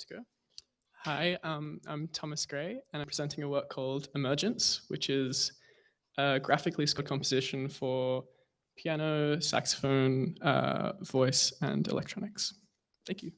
to go. Hi, I'm Thomas Gray, and I'm presenting a work called Emergence, which is a graphically scored composition for piano, saxophone, voice, and electronics. Thank you.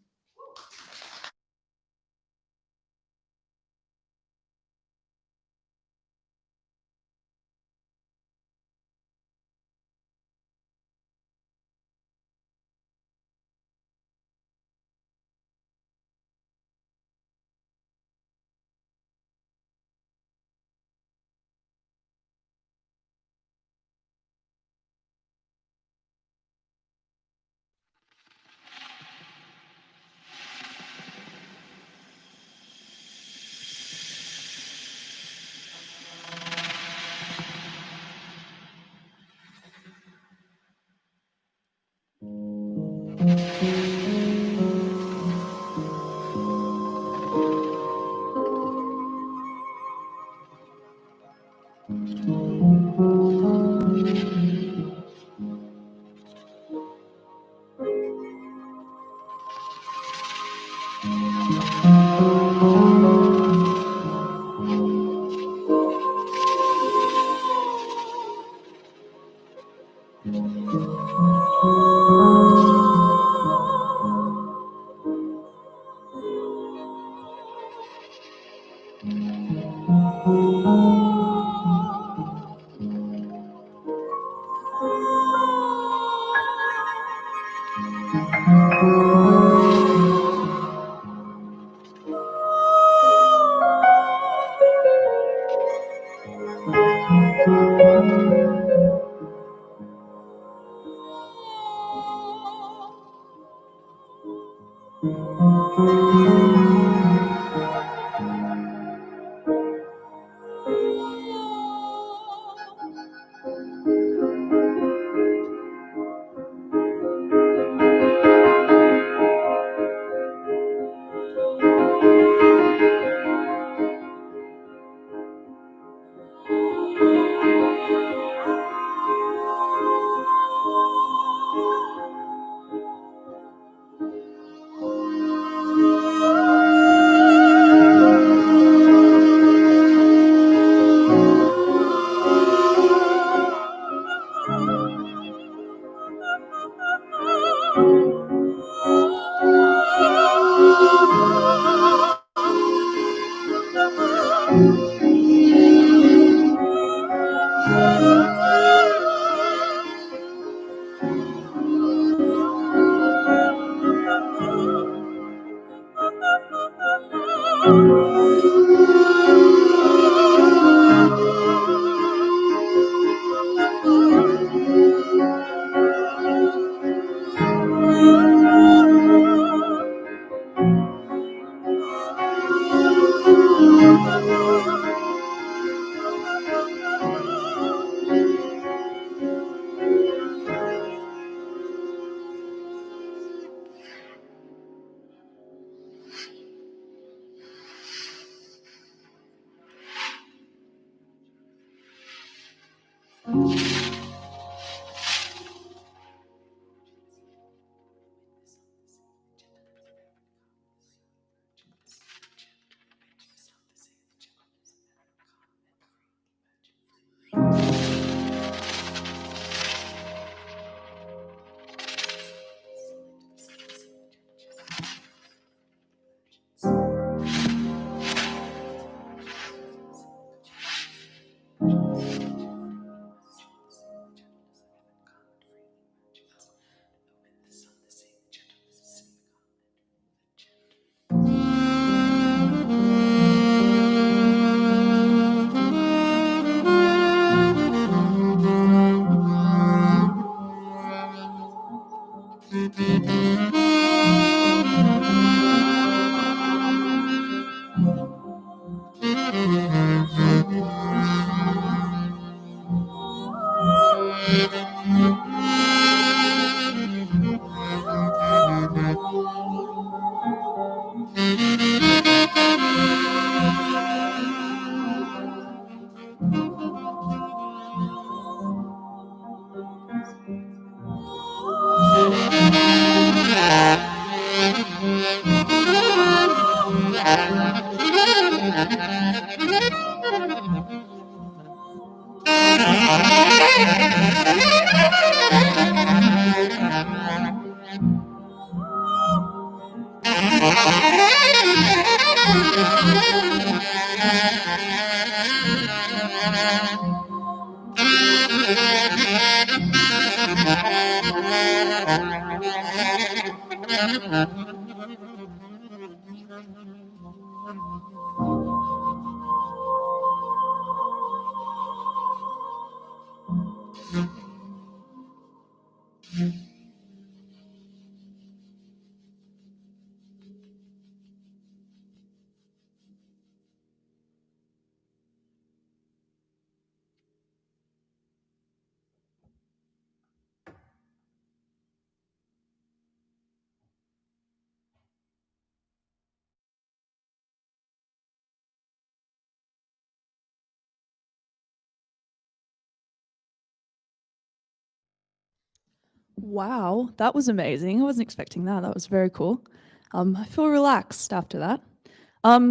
Wow, that was amazing. I wasn't expecting that. That was very cool. I feel relaxed after that.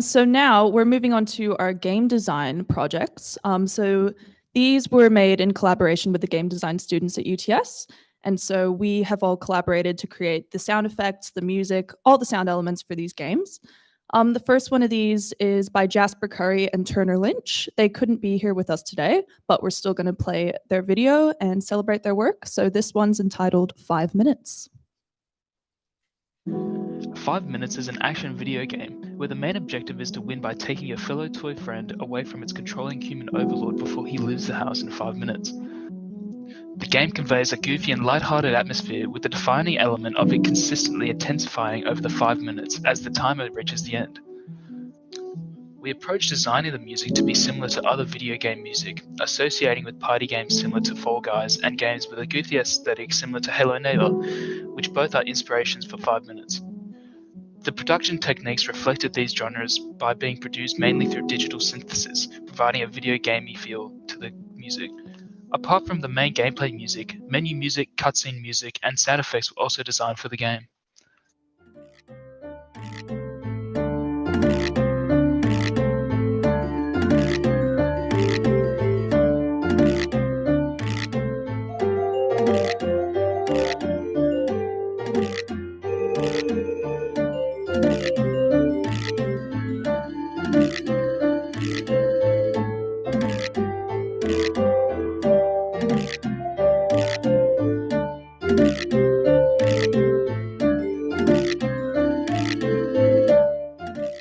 So now we're moving on to our game design projects. So these were made in collaboration with the game design students at UTS. And so we have all collaborated to create the sound effects, the music, all the sound elements for these games. The first one of these is by Jasper Curry and Turner Lynch. They couldn't be here with us today, but we're still going to play their video and celebrate their work. So this one's entitled 5 Minutes. 5 Minutes is an action video game where the main objective is to win by taking your fellow toy friend away from its controlling human overlord before he leaves the house in 5 minutes. The game conveys a goofy and light-hearted atmosphere with the defining element of it consistently intensifying over the 5 minutes as the timer reaches the end. We approach designing the music to be similar to other video game music, associating with party games similar to Fall Guys and games with a goofy aesthetic similar to Hello Neighbor, which both are inspirations for 5 minutes. The production techniques reflected these genres by being produced mainly through digital synthesis, providing a video gamey feel to the music. Apart from the main gameplay music, menu music, cutscene music, and sound effects were also designed for the game.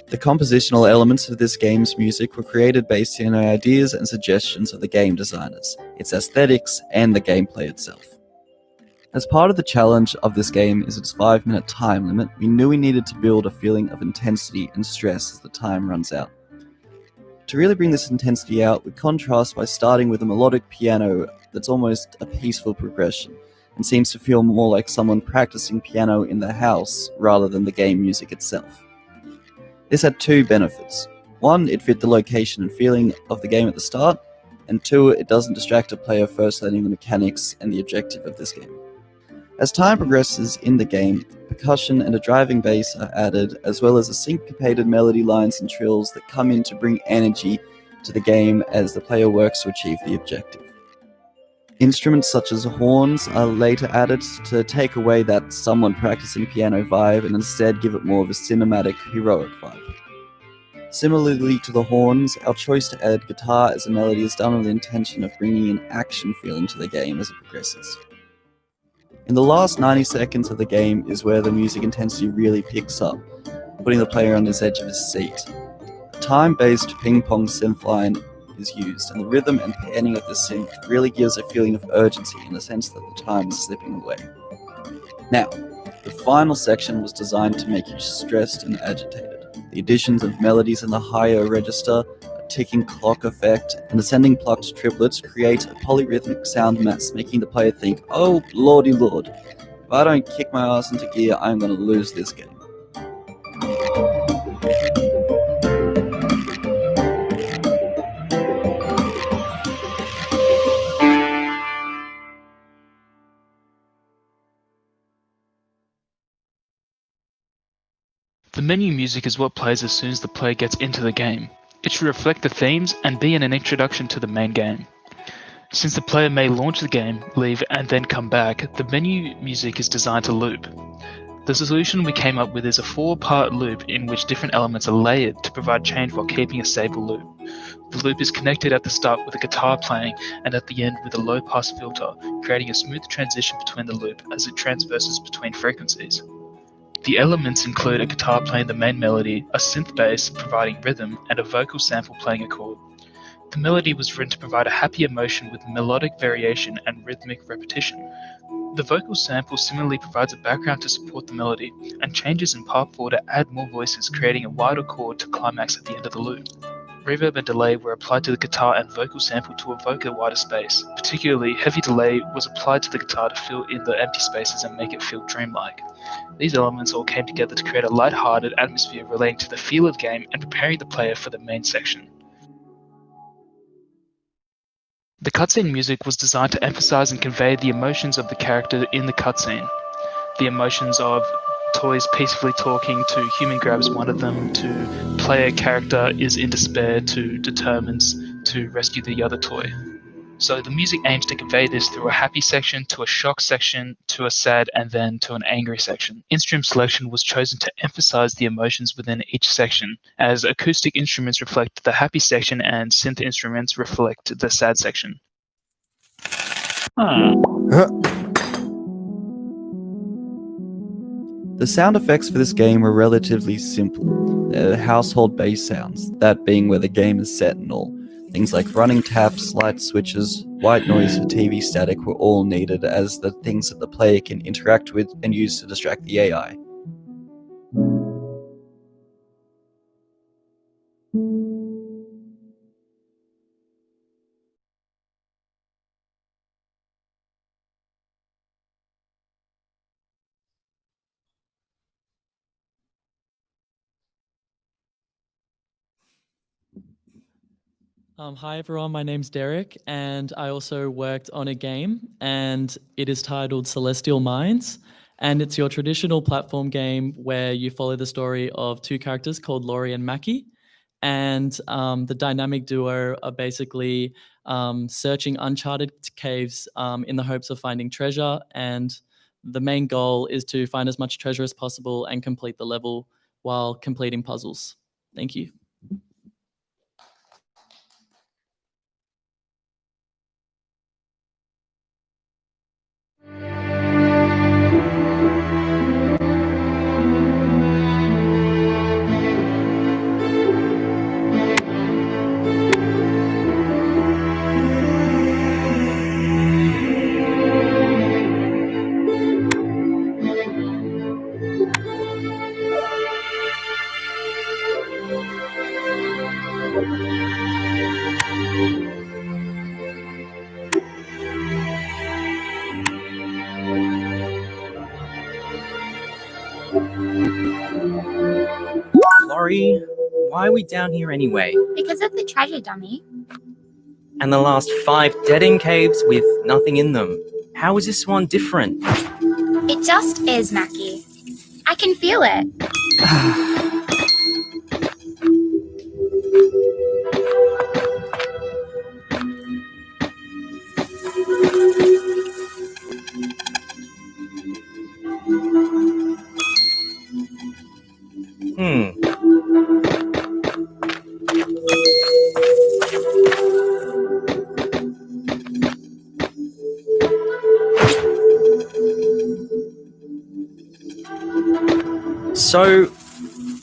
The compositional elements of this game's music were created based on the ideas and suggestions of the game designers, its aesthetics, and the gameplay itself. As part of the challenge of this game is its 5-minute time limit, we knew we needed to build a feeling of intensity and stress as the time runs out. To really bring this intensity out, we contrast by starting with a melodic piano that's almost a peaceful progression, and seems to feel more like someone practicing piano in their house rather than the game music itself. This had two benefits. One, it fit the location and feeling of the game at the start, and two, it doesn't distract a player first learning the mechanics and the objective of this game. As time progresses in the game, percussion and a driving bass are added, as well as the syncopated melody lines and trills that come in to bring energy to the game as the player works to achieve the objective. Instruments such as horns are later added to take away that someone practicing piano vibe and instead give it more of a cinematic, heroic vibe. Similarly to the horns, our choice to add guitar as a melody is done with the intention of bringing an action feeling to the game as it progresses. In the last 90 seconds of the game is where the music intensity really picks up, putting the player on the edge of his seat. A time-based ping-pong synth line is used, and the rhythm and panning of the synth really gives a feeling of urgency in the sense that the time is slipping away. Now, the final section was designed to make you stressed and agitated. The additions of melodies in the higher register, a ticking clock effect, and ascending plucked triplets create a polyrhythmic sound mass, making the player think, "Oh, lordy lord, if I don't kick my ass into gear, I'm going to lose this game." The menu music is what plays as soon as the player gets into the game. It should reflect the themes and be an introduction to the main game. Since the player may launch the game, leave, and then come back, the menu music is designed to loop. The solution we came up with is a 4-part loop in which different elements are layered to provide change while keeping a stable loop. The loop is connected at the start with a guitar playing and at the end with a low-pass filter, creating a smooth transition between the loop as it transverses between frequencies. The elements include a guitar playing the main melody, a synth bass providing rhythm, and a vocal sample playing a chord. The melody was written to provide a happy emotion with melodic variation and rhythmic repetition. The vocal sample similarly provides a background to support the melody, and changes in part 4 to add more voices, creating a wider chord to climax at the end of the loop. Reverb and delay were applied to the guitar and vocal sample to evoke a wider space. Particularly, heavy delay was applied to the guitar to fill in the empty spaces and make it feel dreamlike. These elements all came together to create a light-hearted atmosphere relating to the feel of the game and preparing the player for the main section. The cutscene music was designed to emphasize and convey the emotions of the character in the cutscene. The emotions of toys peacefully talking to human grabs one of them, to player character is in despair, to determines to rescue the other toy. So the music aims to convey this through a happy section, to a shock section, to a sad, and then to an angry section. Instrument selection was chosen to emphasize the emotions within each section, as acoustic instruments reflect the happy section and synth instruments reflect the sad section. The sound effects for this game were relatively simple. They're household bass sounds, that being where the game is set and all. Things like running taps, light switches, white noise, and TV static were all needed as the things that the player can interact with and use to distract the AI. Hi everyone, my name's Derek, and I also worked on a game, and it is titled Celestial Minds, and it's your traditional platform game where you follow the story of two characters called Laurie and Mackie, and the dynamic duo are basically searching uncharted caves in the hopes of finding treasure, and the main goal is to find as much treasure as possible and complete the level while completing puzzles. Thank you. Laurie, why are we down here anyway? Because of the treasure, dummy. And the last 5 dead-end caves with nothing in them. How is this one different? It just is, Mackie. I can feel it. So,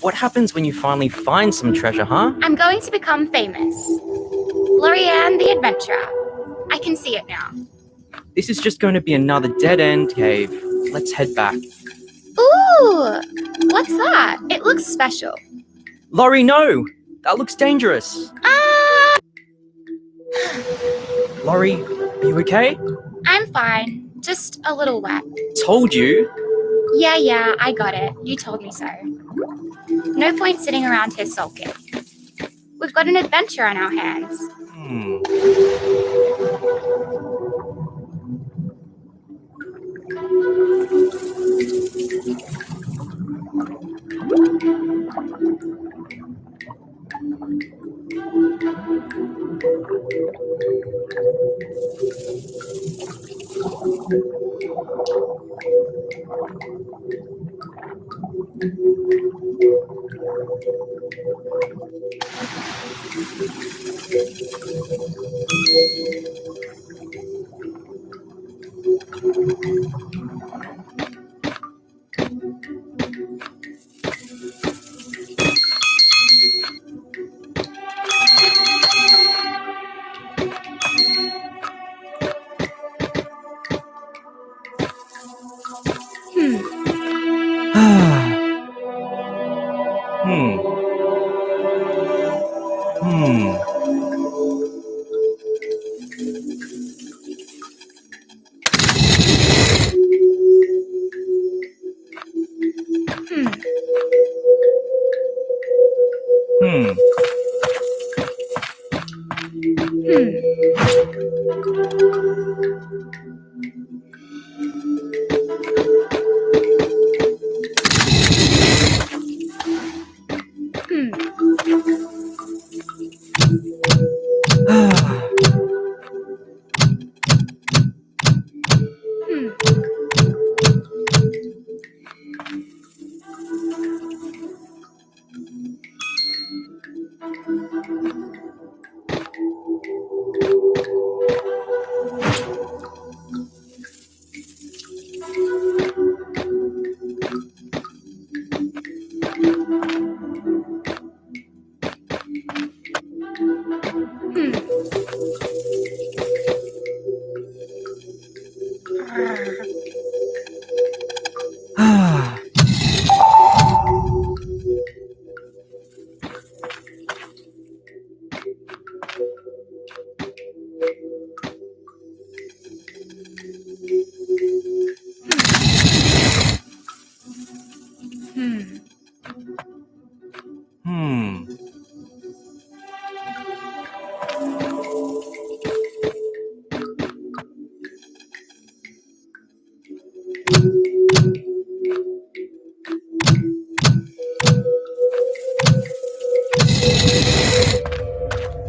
what happens when you finally find some treasure, huh? I'm going to become famous. Lorianne the Adventurer. I can see it now. This is just going to be another dead-end cave. Let's head back. Ooh! What's that? It looks special. Laurie, no! That looks dangerous. Ah! Laurie, are you okay? I'm fine. Just a little wet. Told you. Yeah, I got it. You told me so. No point sitting around here sulking. We've got an adventure on our hands.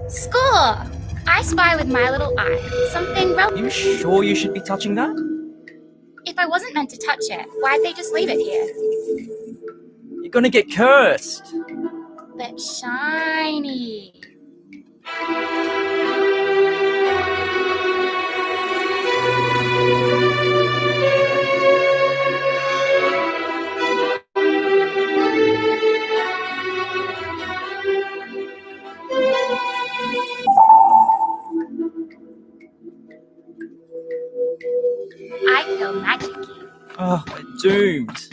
Score! I spy with my little eye. Something You sure you should be touching that? If I wasn't meant to touch it, why'd they just leave it here? You're gonna get cursed. But shiny. I feel magic-y. Oh, we're doomed.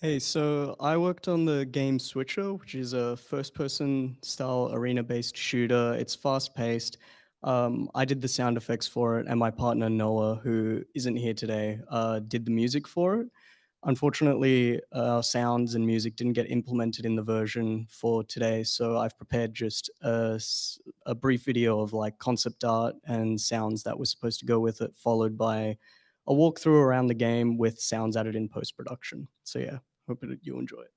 Hey, so I worked on the game Switcher, which is a first-person style arena-based shooter. It's fast-paced. I did the sound effects for it, and my partner Noah, who isn't here today, did the music for it. Unfortunately, our sounds and music didn't get implemented in the version for today, so I've prepared just a brief video of like concept art and sounds that was supposed to go with it, followed by a walkthrough around the game with sounds added in post-production. So yeah, hope you enjoy it.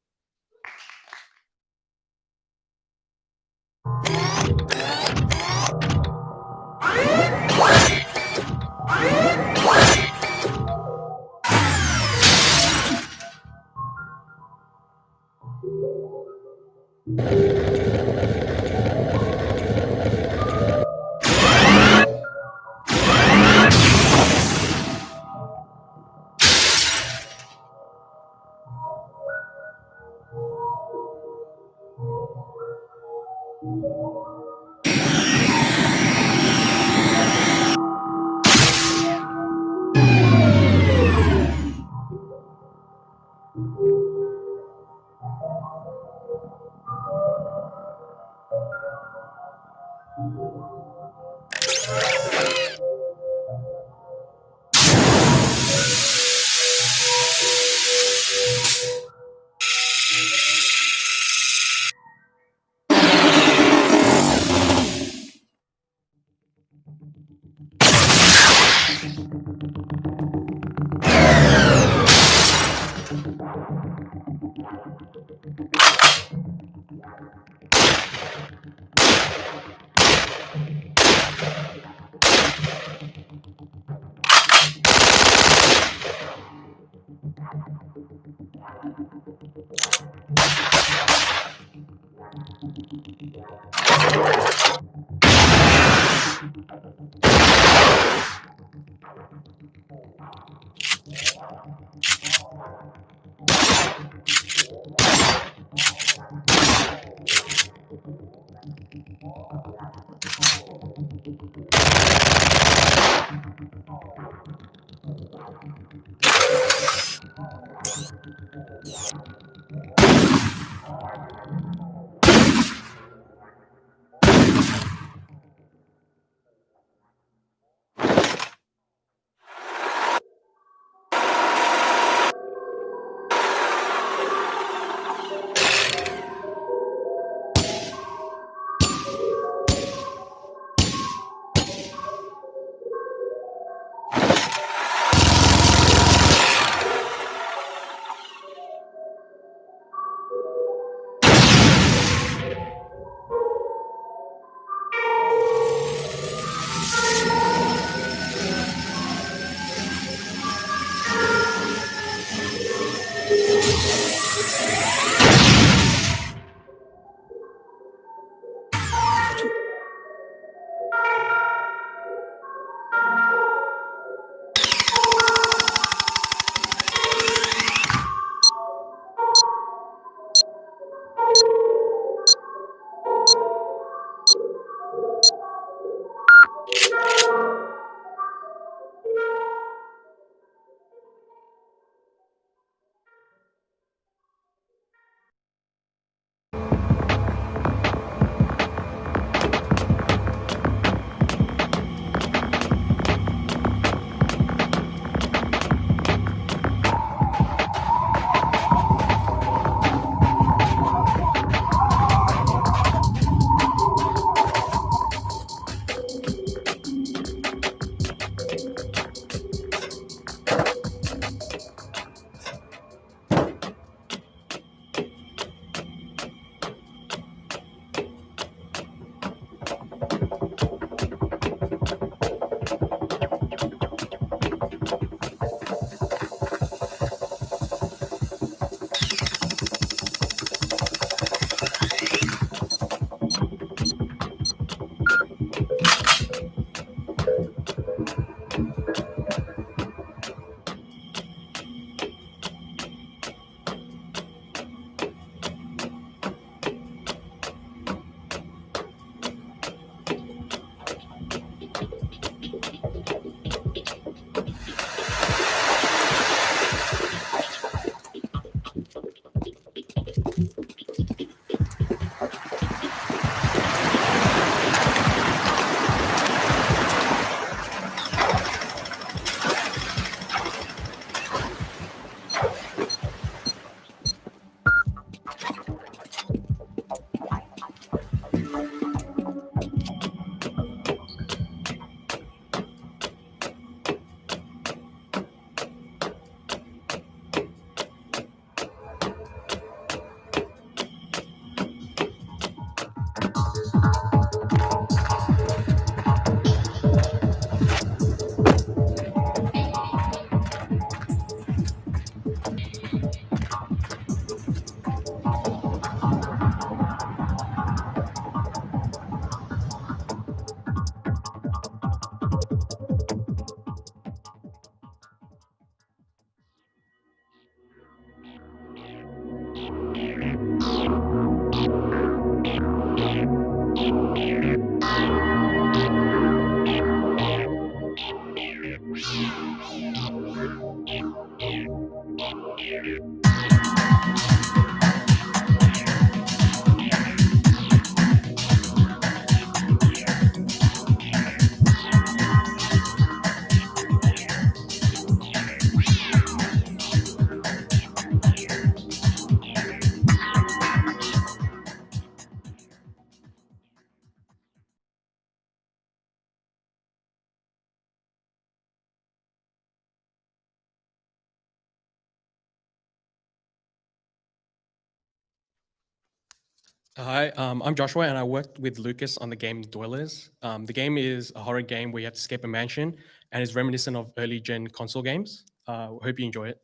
Hi, I'm Joshua, and I worked with Lucas on the game Dwellers. The game is a horror game where you have to escape a mansion, and is reminiscent of early gen console games. Hope you enjoy it.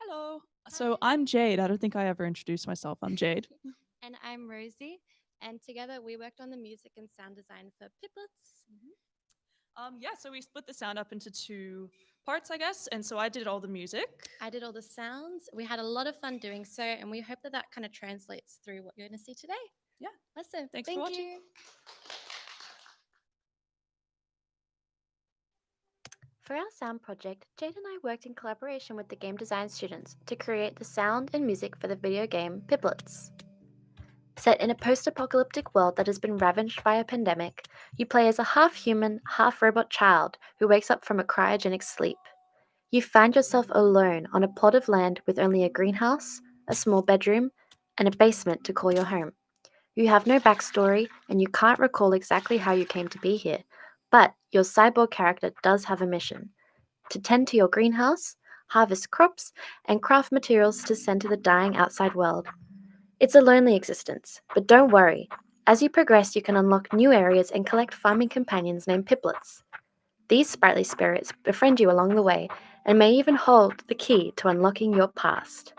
Hello. So I'm Jade. I don't think I ever introduced myself. I'm Jade. And I'm Rosie. And together we worked on the music and sound design for Piplets. So we split the sound up into 2 parts, I guess. And so I did all the music. I did all the sounds. We had a lot of fun doing so, and we hope that that kind of translates through what you're going to see today. Yeah. Awesome. Thanks for Thank watching. you. For our sound project, Jade and I worked in collaboration with the game design students to create the sound and music for the video game Piplets. Set in a post-apocalyptic world that has been ravaged by a pandemic, you play as a half-human, half-robot child who wakes up from a cryogenic sleep. You find yourself alone on a plot of land with only a greenhouse, a small bedroom, and a basement to call your home. You have no backstory, and you can't recall exactly how you came to be here, but your cyborg character does have a mission: to tend to your greenhouse, harvest crops, and craft materials to send to the dying outside world. It's a lonely existence, but don't worry. As you progress, you can unlock new areas and collect farming companions named Piplets. These sprightly spirits befriend you along the way and may even hold the key to unlocking your past.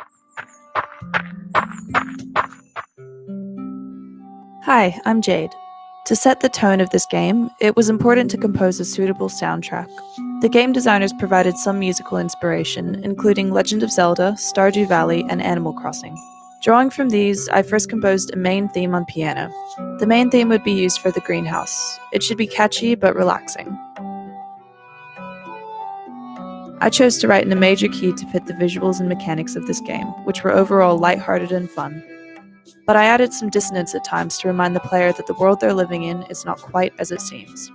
Hi, I'm Jade. To set the tone of this game, it was important to compose a suitable soundtrack. The game designers provided some musical inspiration, including Legend of Zelda, Stardew Valley, and Animal Crossing. Drawing from these, I first composed a main theme on piano. The main theme would be used for the greenhouse. It should be catchy but relaxing. I chose to write in a major key to fit the visuals and mechanics of this game, which were overall lighthearted and fun. But I added some dissonance at times to remind the player that the world they're living in is not quite as it seems.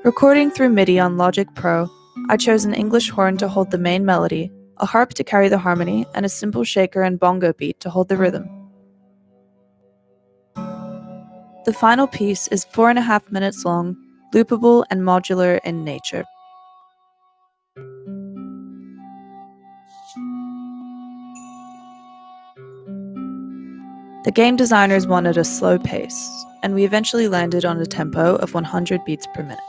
Recording through MIDI on Logic Pro, I chose an English horn to hold the main melody, a harp to carry the harmony, and a simple shaker and bongo beat to hold the rhythm. The final piece is 4.5 minutes long, loopable and modular in nature. The game designers wanted a slow pace, and we eventually landed on a tempo of 100 beats per minute.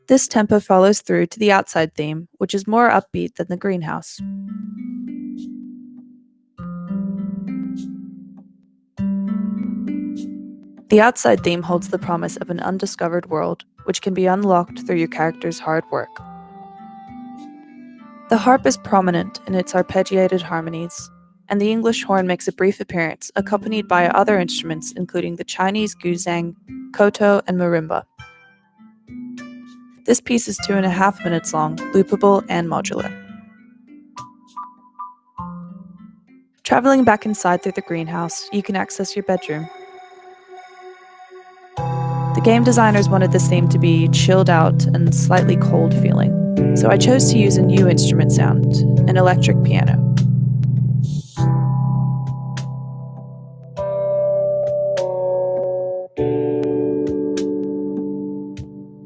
This tempo follows through to the outside theme, which is more upbeat than the greenhouse. The outside theme holds the promise of an undiscovered world, which can be unlocked through your character's hard work. The harp is prominent in its arpeggiated harmonies, and the English horn makes a brief appearance, accompanied by other instruments including the Chinese guzheng, koto, and marimba. This piece is 2.5 minutes long, loopable and modular. Traveling back inside through the greenhouse, you can access your bedroom. The game designers wanted this theme to be chilled out and slightly cold feeling, so I chose to use a new instrument sound, an electric piano.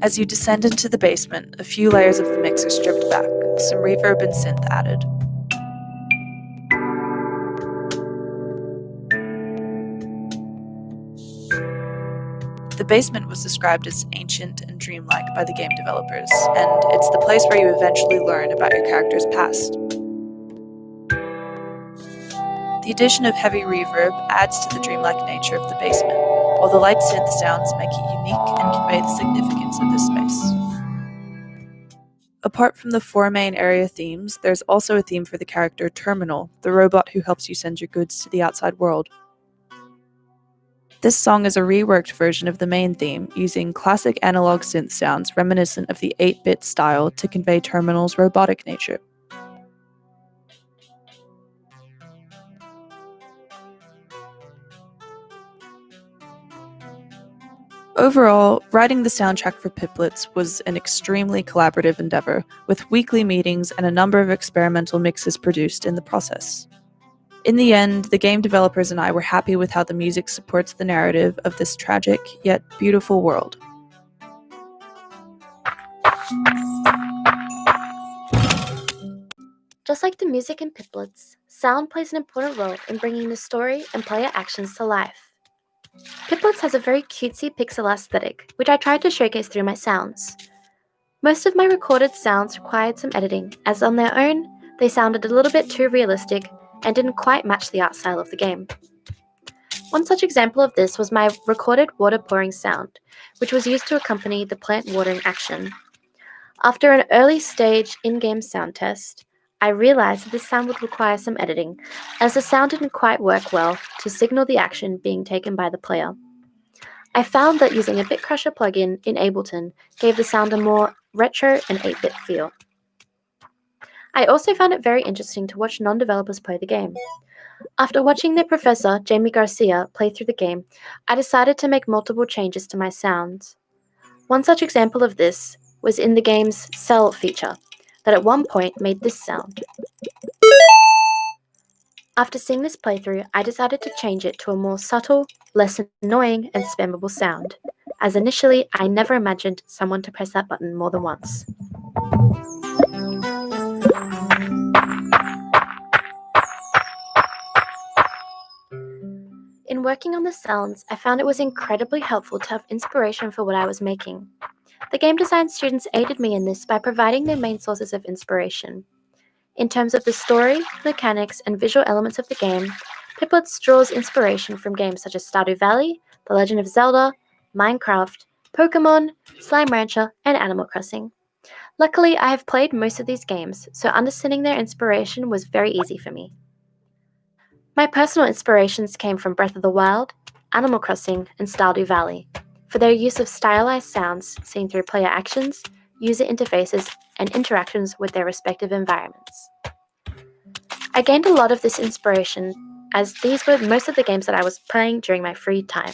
As you descend into the basement, a few layers of the mix are stripped back, some reverb and synth added. The basement was described as ancient and dreamlike by the game developers, and it's the place where you eventually learn about your character's past. The addition of heavy reverb adds to the dreamlike nature of the basement, while the light synth sounds make it unique and convey the significance of this space. Apart from the 4 main area themes, there's also a theme for the character Terminal, the robot who helps you send your goods to the outside world. This song is a reworked version of the main theme, using classic analog synth sounds reminiscent of the 8-bit style to convey Terminal's robotic nature. Overall, writing the soundtrack for Piplets was an extremely collaborative endeavor, with weekly meetings and a number of experimental mixes produced in the process. In the end, the game developers and I were happy with how the music supports the narrative of this tragic yet beautiful world. Just like the music in Piplets, sound plays an important role in bringing the story and player actions to life. Piplets has a very cutesy pixel aesthetic, which I tried to showcase through my sounds. Most of my recorded sounds required some editing, as on their own, they sounded a little bit too realistic and didn't quite match the art style of the game. One such example of this was my recorded water pouring sound, which was used to accompany the plant watering action. After an early stage in-game sound test, I realized that this sound would require some editing, as the sound didn't quite work well to signal the action being taken by the player. I found that using a Bit Crusher plugin in Ableton gave the sound a more retro and 8-bit feel. I also found it very interesting to watch non-developers play the game. After watching their professor, Jamie Garcia, play through the game, I decided to make multiple changes to my sounds. One such example of this was in the game's Cell feature, that at one point made this sound. After seeing this playthrough, I decided to change it to a more subtle, less annoying, and spammable sound, as initially I never imagined someone to press that button more than once. In working on the sounds, I found it was incredibly helpful to have inspiration for what I was making. The game design students aided me in this by providing their main sources of inspiration. In terms of the story, mechanics, and visual elements of the game, Piplets draws inspiration from games such as Stardew Valley, The Legend of Zelda, Minecraft, Pokemon, Slime Rancher, and Animal Crossing. Luckily, I have played most of these games, so understanding their inspiration was very easy for me. My personal inspirations came from Breath of the Wild, Animal Crossing, and Stardew Valley, for their use of stylized sounds seen through player actions, user interfaces, and interactions with their respective environments. I gained a lot of this inspiration, as these were most of the games that I was playing during my free time.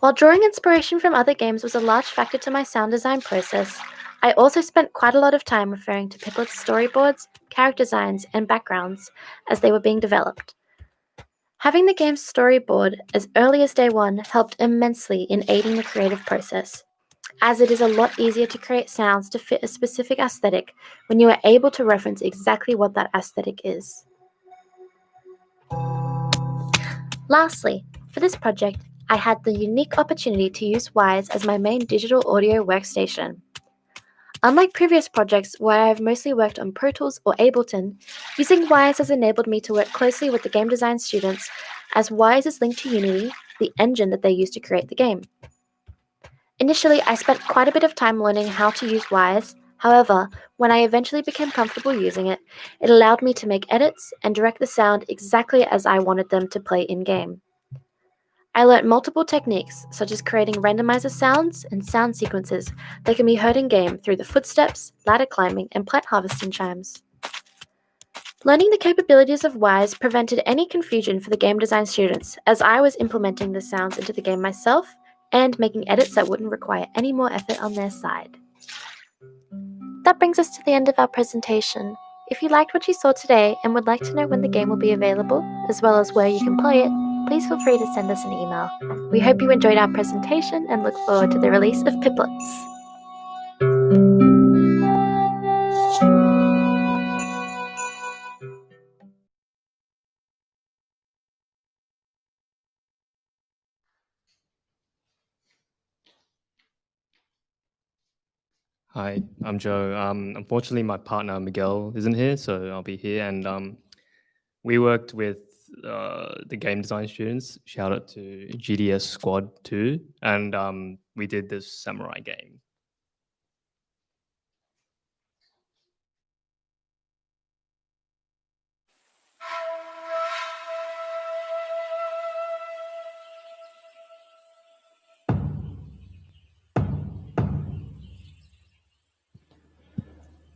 While drawing inspiration from other games was a large factor to my sound design process, I also spent quite a lot of time referring to Piplet's storyboards, character designs, and backgrounds as they were being developed. Having the game's storyboard as early as day one helped immensely in aiding the creative process, as it is a lot easier to create sounds to fit a specific aesthetic when you are able to reference exactly what that aesthetic is. Lastly, for this project, I had the unique opportunity to use Wise as my main digital audio workstation. Unlike previous projects where I have mostly worked on Pro Tools or Ableton, using Wise has enabled me to work closely with the game design students, as Wise is linked to Unity, the engine that they use to create the game. Initially, I spent quite a bit of time learning how to use Wise. However, when I eventually became comfortable using it, it allowed me to make edits and direct the sound exactly as I wanted them to play in-game. I learned multiple techniques, such as creating randomizer sounds and sound sequences that can be heard in-game through the footsteps, ladder climbing, and plant harvesting chimes. Learning the capabilities of Wise prevented any confusion for the game design students, as I was implementing the sounds into the game myself and making edits that wouldn't require any more effort on their side. That brings us to the end of our presentation. If you liked what you saw today and would like to know when the game will be available, as well as where you can play it, please feel free to send us an email. We hope you enjoyed our presentation and look forward to the release of Piplets. Hi, I'm Joe. Unfortunately, my partner Miguel isn't here, so I'll be here. And we worked with the game design students. Shout out to GDS Squad 2, and we did this samurai game.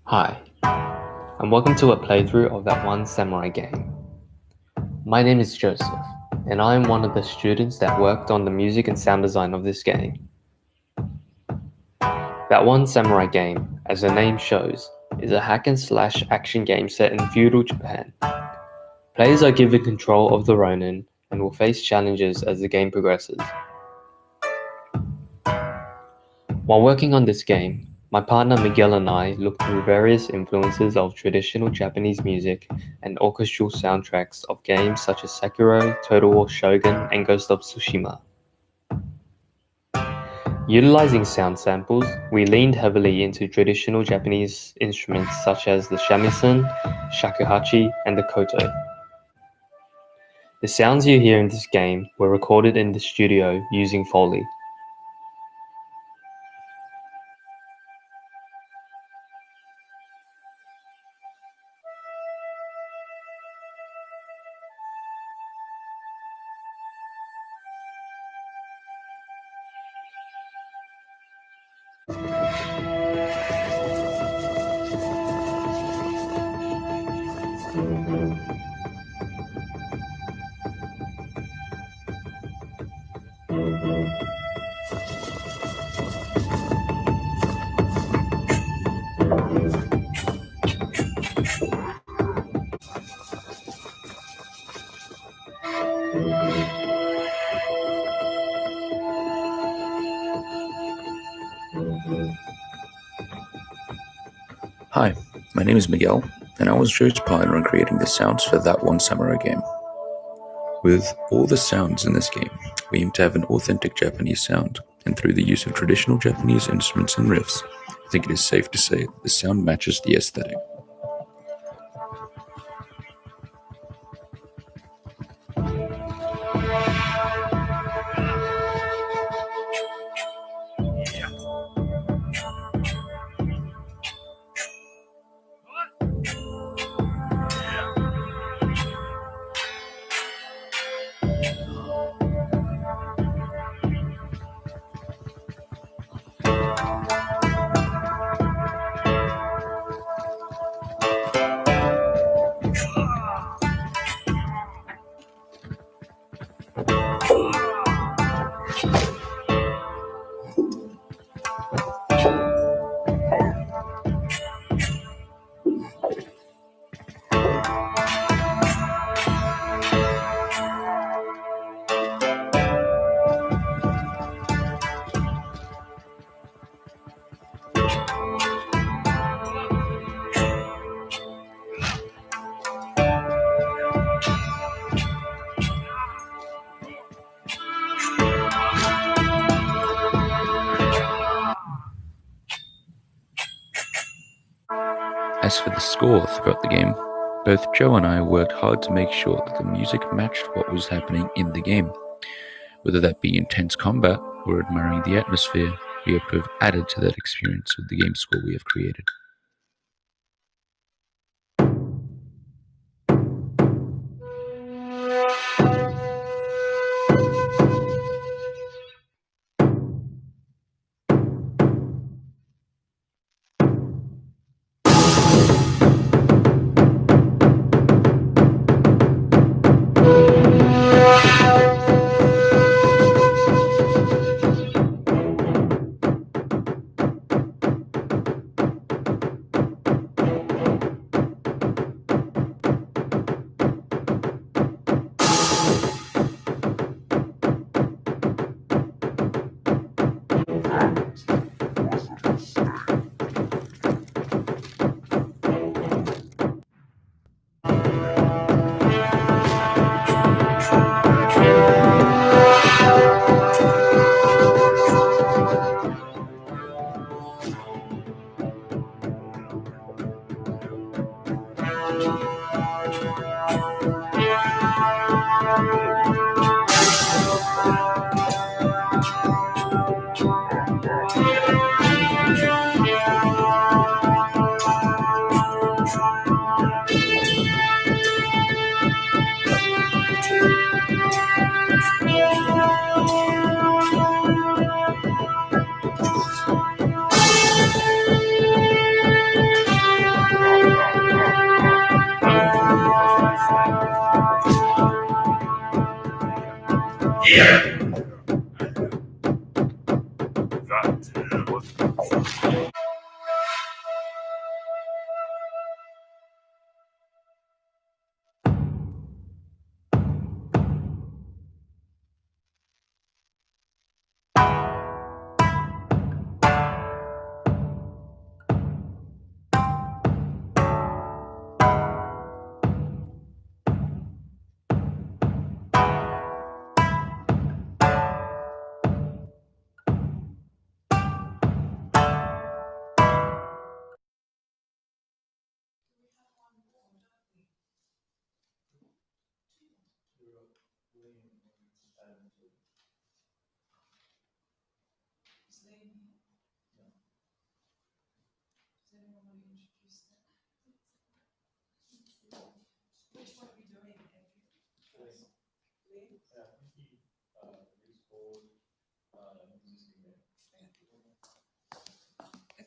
Hi, and welcome to a playthrough of that one samurai game. My name is Joseph, and I am one of the students that worked on the music and sound design of this game. That one samurai game, as the name shows, is a hack and slash action game set in feudal Japan. Players are given control of the Ronin and will face challenges as the game progresses. While working on this game, My partner Miguel and I looked through various influences of traditional Japanese music and orchestral soundtracks of games such as Sekiro, Total War Shogun, and Ghost of Tsushima. Utilizing sound samples, we leaned heavily into traditional Japanese instruments such as the shamisen, shakuhachi, and the koto. The sounds you hear in this game were recorded in the studio using Foley. Hi, my name is Miguel, and I was Joe's partner in creating the sounds for That One Samurai game. With all the sounds in this game, we aim to have an authentic Japanese sound, and through the use of traditional Japanese instruments and riffs, I think it is safe to say the sound matches the aesthetic. As for the score throughout the game, both Joe and I worked hard to make sure that the music matched what was happening in the game. Whether that be intense combat or admiring the atmosphere, we hope to have added to that experience with the game score we have created.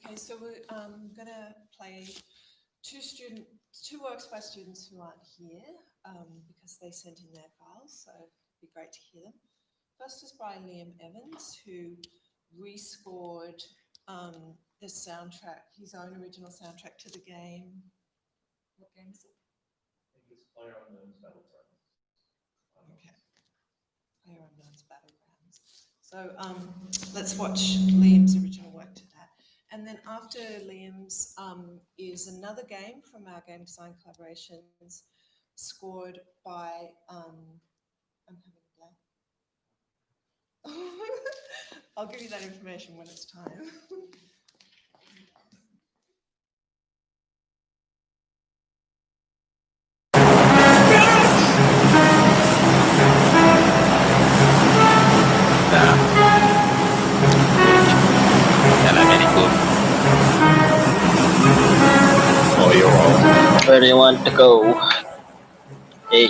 Okay, so we're going to play two works by students who aren't here because they sent in their files, so it'd be great to hear them. First is by Liam Evans, who rescored the soundtrack, his own original soundtrack to the game. What game is it? I think it's PlayerUnknown's Battlegrounds. Okay. PlayerUnknown's Battlegrounds. So let's watch Liam's original work to that. And then after Liam's is another game from our game design collaborations scored by, I'm having a blank. I'll give you that information when it's time. Where do you want to go? Hey.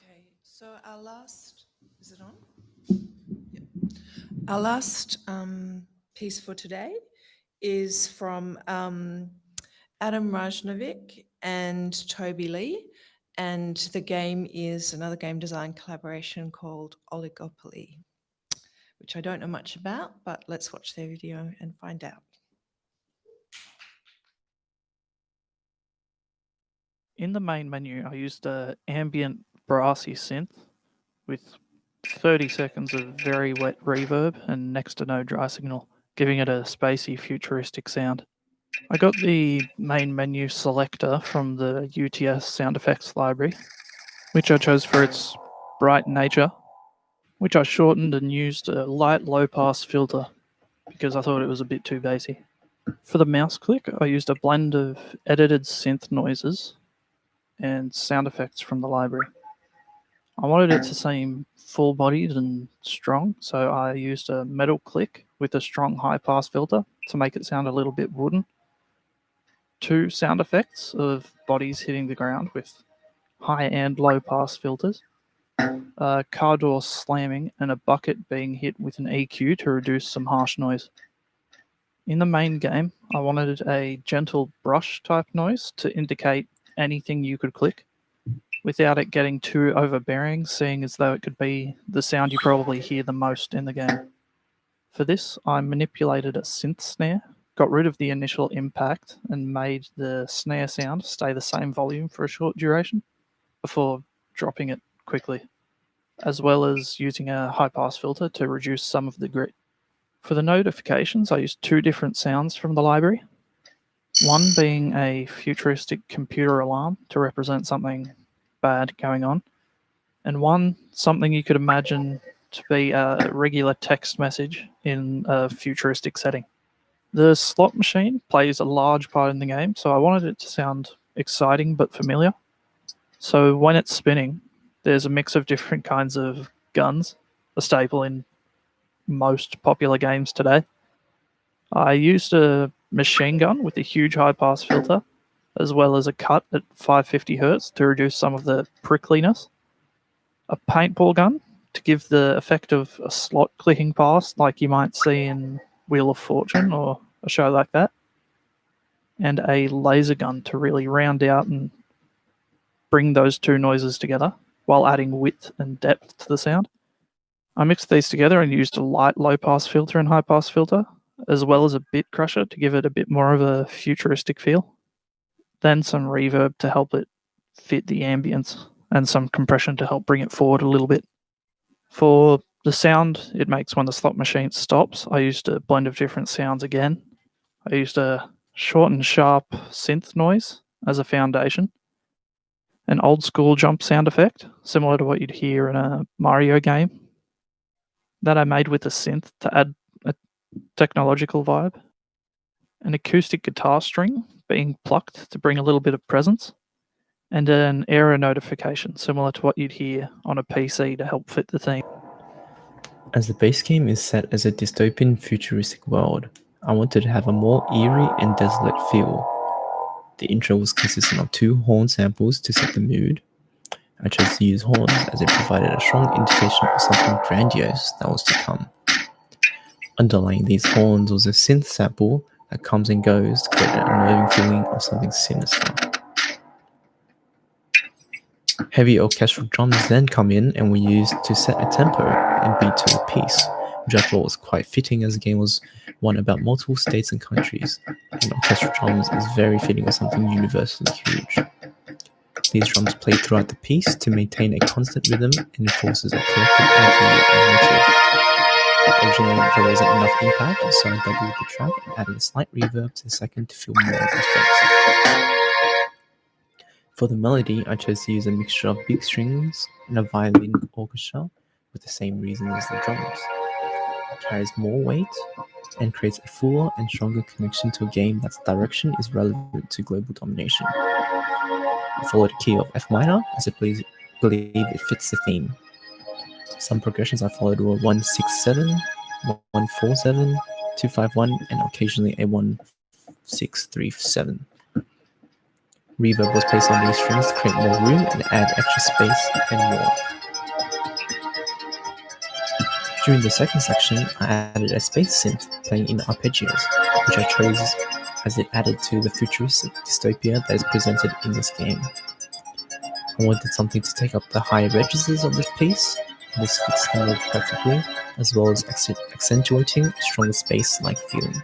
Okay, so our last, is it on? Yep. Our last piece for today is from Adam Rajnovic and Toby Lee, and the game is another game design collaboration called Oligopoly, which I don't know much about, but let's watch their video and find out. In the main menu, I used an ambient brassy synth with 30 seconds of very wet reverb and next to no dry signal, giving it a spacey, futuristic sound. I got the main menu selector from the UTS sound effects library, which I chose for its bright nature, which I shortened and used a light low-pass filter because I thought it was a bit too bassy. For the mouse click, I used a blend of edited synth noises and sound effects from the library. I wanted it to seem full-bodied and strong, so I used a metal click with a strong high-pass filter to make it sound a little bit wooden. 2 sound effects of bodies hitting the ground with high and low-pass filters, a car door slamming, and a bucket being hit with an EQ to reduce some harsh noise. In the main game, I wanted a gentle brush type noise to indicate anything you could click without it getting too overbearing, seeing as though it could be the sound you probably hear the most in the game. For this, I manipulated a synth snare, got rid of the initial impact, and made the snare sound stay the same volume for a short duration before dropping it quickly, as well as using a high-pass filter to reduce some of the grit. For the notifications, I used 2 different sounds from the library, one being a futuristic computer alarm to represent something bad going on, and one something you could imagine to be a regular text message in a futuristic setting. The slot machine plays a large part in the game, so I wanted it to sound exciting but familiar. So when it's spinning, there's a mix of different kinds of guns, a staple in most popular games today. I used a machine gun with a huge high-pass filter, as well as a cut at 550 Hz to reduce some of the prickliness, a paintball gun to give the effect of a slot clicking past like you might see in Wheel of Fortune or a show like that, and a laser gun to really round out and bring those 2 noises together while adding width and depth to the sound. I mixed these together and used a light low-pass filter and high-pass filter, as well as a bit crusher to give it a bit more of a futuristic feel. Then some reverb to help it fit the ambience, and some compression to help bring it forward a little bit. For the sound it makes when the slot machine stops, I used a blend of different sounds again. I used a short and sharp synth noise as a foundation, an old school jump sound effect, similar to what you'd hear in a Mario game, that I made with a synth to add a technological vibe, an acoustic guitar string being plucked to bring a little bit of presence, and an error notification similar to what you'd hear on a PC to help fit the theme. As the base game is set as a dystopian futuristic world, I wanted to have a more eerie and desolate feel. The intro was consistent of 2 horn samples to set the mood. I chose to use horns as it provided a strong indication of something grandiose that was to come. Underlying these horns was a synth sample that comes and goes to create an unnerving feeling of something sinister. Heavy orchestral drums then come in and were used to set a tempo and beat to the piece, which I thought was quite fitting as the game was one about multiple states and countries, and orchestral drums is very fitting with something universally huge. these drums play throughout the piece to maintain a constant rhythm and enforces a collective energy and motive. Originally, there wasn't enough impact, so I doubled the track and added a slight reverb to the second to feel more of the space. For the melody, I chose to use a mixture of big strings and a violin orchestra with the same reason as the drums. It carries more weight and creates a fuller and stronger connection to a game that's direction is relevant to global domination. I followed a key of F minor as I believe it fits the theme. Some progressions I followed were 1-6-7, 1-4-7, 2-5-1, and occasionally a 1-6-3-7. Reverb was placed on these strings to create more room and add extra space and more. During the second section, I added a space synth playing in arpeggios, which I chose as it added to the futuristic dystopia that is presented in this game. I wanted something to take up the higher registers of this piece, and this fits the mood perfectly, as well as accentuating a stronger space-like feeling.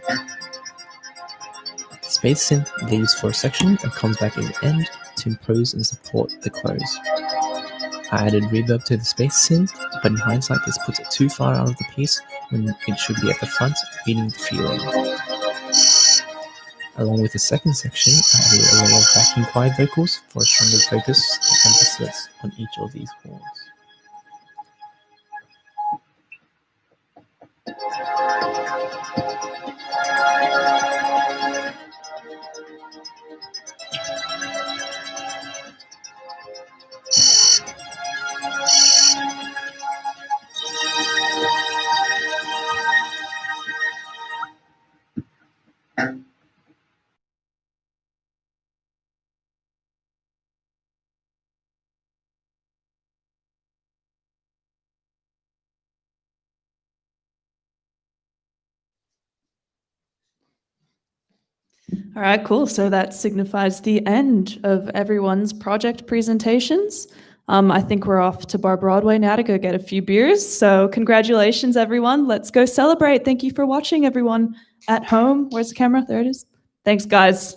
The space synth leaves for a section and comes back in the end to impose and support the close. I added reverb to the space synth, but in hindsight this puts it too far out of the piece when it should be at the front, feeding the feeling. Along with the second section, I added a layer of backing choir vocals for a stronger focus and emphasis on each of these horns. All right, cool. So that signifies the end of everyone's project presentations. I think we're off to Bar Broadway now to go get a few beers. So congratulations, everyone. Let's go celebrate. Thank you for watching, everyone at home. Where's the camera? There it is. Thanks, guys.